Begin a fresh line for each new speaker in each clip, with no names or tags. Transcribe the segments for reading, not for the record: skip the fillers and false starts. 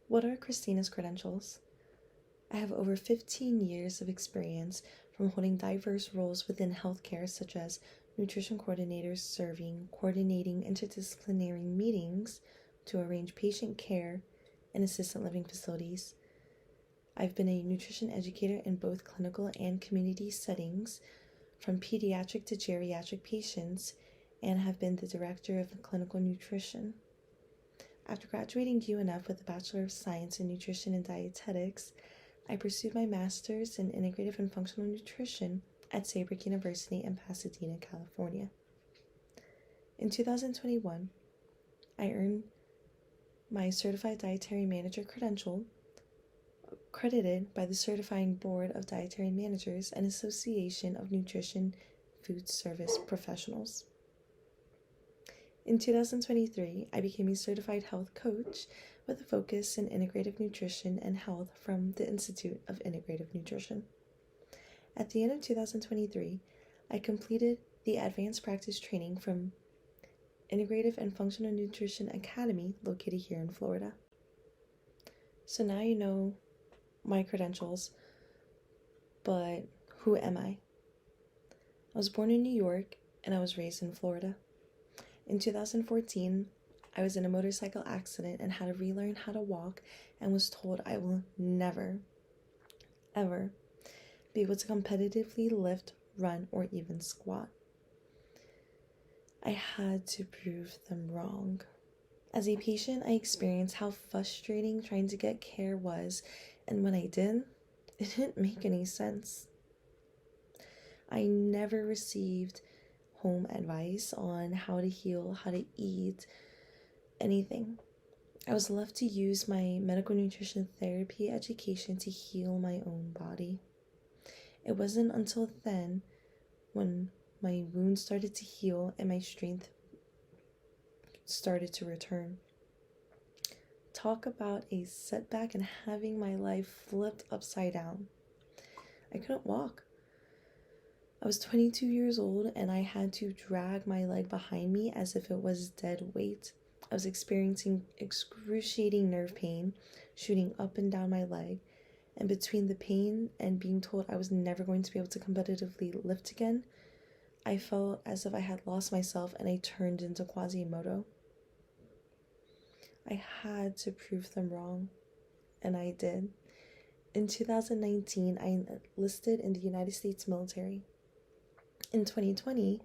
What are Christina's credentials? I have over 15 years of experience from holding diverse roles within healthcare, such as nutrition coordinators serving, coordinating interdisciplinary meetings to arrange patient care in assisted living facilities. I've been a nutrition educator in both clinical and community settings, from pediatric to geriatric patients, and have been the director of clinical nutrition. After graduating UNF with a Bachelor of Science in Nutrition and Dietetics, I pursued my master's in integrative and functional nutrition at Saybrook University in Pasadena, California. In 2021, I earned my Certified Dietary Manager credential, accredited by the Certifying Board of Dietary Managers and Association of Nutrition Food Service Professionals. In 2023, I became a certified health coach with a focus in integrative nutrition and health from the Institute of Integrative Nutrition. At the end of 2023, I completed the advanced practice training from Integrative and Functional Nutrition Academy located here in Florida. So now you know my credentials, but who am I? I was born in New York and I was raised in Florida. In 2014, I was in a motorcycle accident and had to relearn how to walk and was told I will never, ever be able to competitively lift, run, or even squat. I had to prove them wrong. As a patient, I experienced how frustrating trying to get care was, and when I did, it didn't make any sense. I never received home advice on how to heal, how to eat, anything. I was left to use my medical nutrition therapy education to heal my own body. It wasn't until then when my wounds started to heal and my strength started to return. Talk about a setback and having my life flipped upside down. I couldn't walk. I was 22 years old and I had to drag my leg behind me as if it was dead weight. I was experiencing excruciating nerve pain shooting up and down my leg, and between the pain and being told I was never going to be able to competitively lift again, I felt as if I had lost myself and I turned into Quasimodo. I had to prove them wrong, and I did. In 2019, I enlisted in the United States military. In 2020,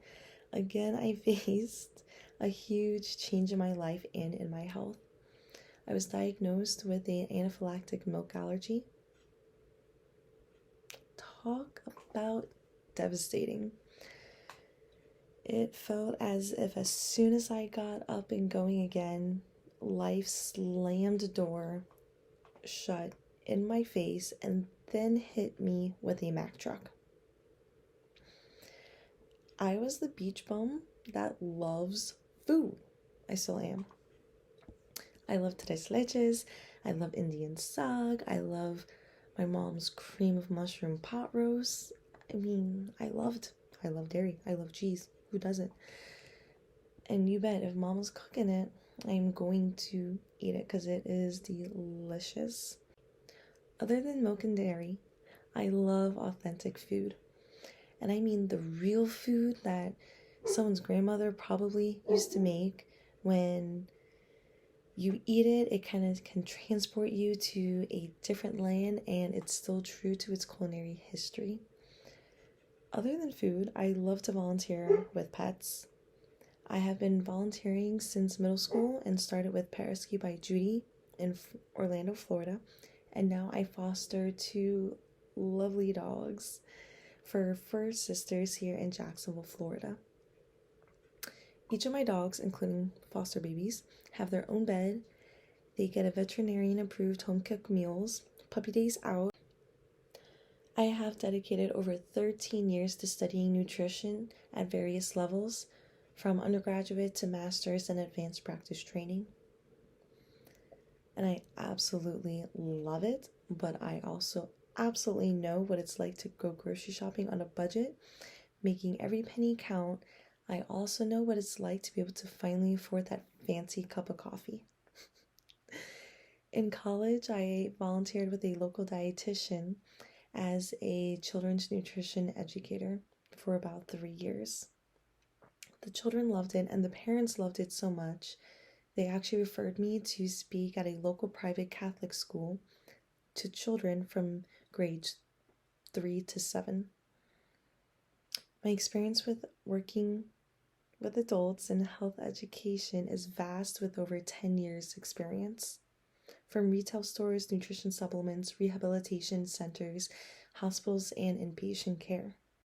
again, I faced a huge change in my life and in my health. I was diagnosed with an anaphylactic milk allergy. Talk about devastating. It felt as if as soon as I got up and going again, life slammed a door shut in my face and then hit me with a Mack truck. I was the beach bum that loves food. I still am. I love tres leches. I love Indian sag. I love my mom's cream of mushroom pot roast. I love dairy. I love cheese. Who doesn't? And you bet if mama's cooking it, I'm going to eat it because it is delicious. Other than milk and dairy, I love authentic food. And I mean the real food that someone's grandmother probably used to make. When you eat it, it kind of can transport you to a different land and it's still true to its culinary history. Other than food, I love to volunteer with pets. I have been volunteering since middle school and started with Pet Rescue by Judy in Orlando, Florida. And now I foster 2 lovely dogs for Fur Sisters here in Jacksonville, Florida. Each of my dogs, including foster babies, have their own bed. They get a veterinarian-approved home-cooked meals, puppy days out. I have dedicated over 13 years to studying nutrition at various levels, from undergraduate to master's and advanced practice training. And I absolutely love it, but I also absolutely know what it's like to go grocery shopping on a budget, making every penny count. I also know what it's like to be able to finally afford that fancy cup of coffee. In college, I volunteered with a local dietitian as a children's nutrition educator for about 3 years. The children loved it, and the parents loved it so much. They actually referred me to speak at a local private Catholic school to children from grades 3 to 7. My experience with working with adults in health education is vast with over 10 years' experience. From retail stores, nutrition supplements, rehabilitation centers, hospitals, and inpatient care.